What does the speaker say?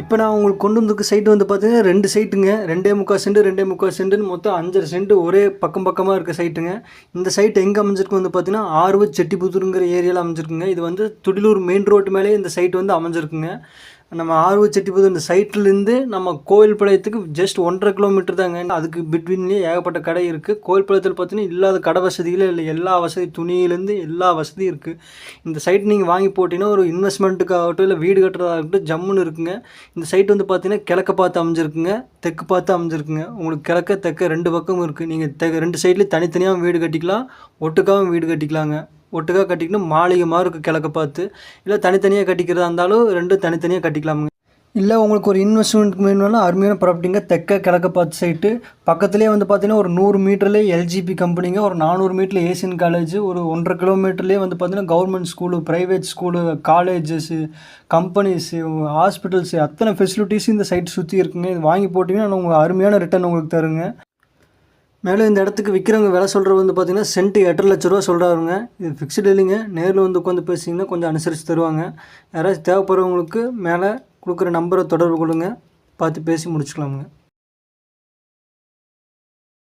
இப்போ நான் உங்களுக்கு கொண்டு வந்திருக்க சைட்டு வந்து பார்த்தீங்கன்னா 2 சைட்டுங்க. 2.25 சென்ட் 2.25 சென்ட்டுன்னு மொத்தம் 5.5 சென்ட் ஒரே பக்கம் பக்கமாக இருக்க சைட்டுங்க. இந்த சைட் எங்கே அமைஞ்சிருக்கு வந்து பார்த்தீங்கன்னா ஆர்வ செட்டிப்புத்தூருங்கிற ஏரியாவில் அமைஞ்சிருக்குங்க. இது வந்து துடிலூர் மெயின் ரோட்டு மேலே இந்த சைட் வந்து அமைஞ்சிருக்குங்க. நம்ம ஆர்வ செட்டிப்புத்தூர் இந்த சைட்லேருந்து நம்ம கோவில்பாளையத்துக்கு ஜஸ்ட் 1.5 கிலோமீட்டர் தாங்க. அதுக்கு பிட்வீன்லேயே ஏகப்பட்ட கடை இருக்குது. கோவில்பாளையத்தில் பார்த்தீங்கன்னா இல்லாத கடை வசதிகளே இல்லை. எல்லா வசதி துணியிலேருந்து எல்லா வசதியும் இருக்குது. இந்த சைட் நீங்கள் வாங்கி போட்டிங்கன்னா ஒரு இன்வெஸ்ட்மெண்ட்டுக்காகட்டும் இல்லை வீடு கட்டுறதாகட்டும் ஜம்முன்னு இருக்குங்க. இந்த சைட் வந்து பார்த்தீங்கன்னா கிழக்க பார்த்து அமைஞ்சிருக்குங்க, தெற்கு பார்த்து அமைஞ்சிருக்குங்க. உங்களுக்கு கிழக்க தெற்க 2 பக்கமும் இருக்குது. நீங்கள் 2 சைட்லேயும் தனித்தனியாகவும் வீடு கட்டிக்கலாம், ஒட்டுக்காகவும் வீடு கட்டிக்கலாங்க. ஒட்டுக்கா கட்டிக்கணும் மாளிகை மாதிரி இருக்குது கிழக்க பார்த்து. இல்லை தனித்தனியாக கட்டிக்கிறதா இருந்தாலும் 2 தனித்தனியாக கட்டிக்கலாமுங்க. இல்லை உங்களுக்கு ஒரு இன்வெஸ்ட்மெண்ட்டுக்கு வேணும்னாலும் அருமையான ப்ராப்பர்ட்டிங்க. தெற்க கிழக்க பார்த்து சைட்டு பக்கத்துலேயே வந்து பார்த்தீங்கன்னா ஒரு 100 மீட்டர்லேயே எல்ஜிபி கம்பெனிங்க, ஒரு 400 மீட்டரில் ஏசியன் காலேஜ், ஒரு 1.5 கிலோமீட்டர்லேயே வந்து பார்த்தீங்கன்னா government school, private school, colleges, companies, hospitals அத்தனை ஃபெசிலிட்டிஸும் இந்த சைட் சுற்றி இருக்குங்க. இது வாங்கி போட்டிங்கன்னா உங்களுக்கு அருமையான ரிட்டர்ன் உங்களுக்கு தருங்க. மேலும் இந்த இடத்துக்கு விற்கிறவங்க விலை சொல்கிறது வந்து பார்த்திங்கன்னா சென்ட் 8.5 லட்ச ரூபா சொல்கிறாருங்க. இது ஃபிக்ஸ்டு இல்லைங்க. நேரில் வந்து உட்காந்து பேசிங்கன்னா கொஞ்சம் அனுசரித்து தருவாங்க. யாராச்சும் தேவைப்படுறவங்களுக்கு மேலே கொடுக்குற நம்பரை தொடர்பு கொள்ளுங்கள், பார்த்து பேசி முடிச்சுக்கலாமுங்க.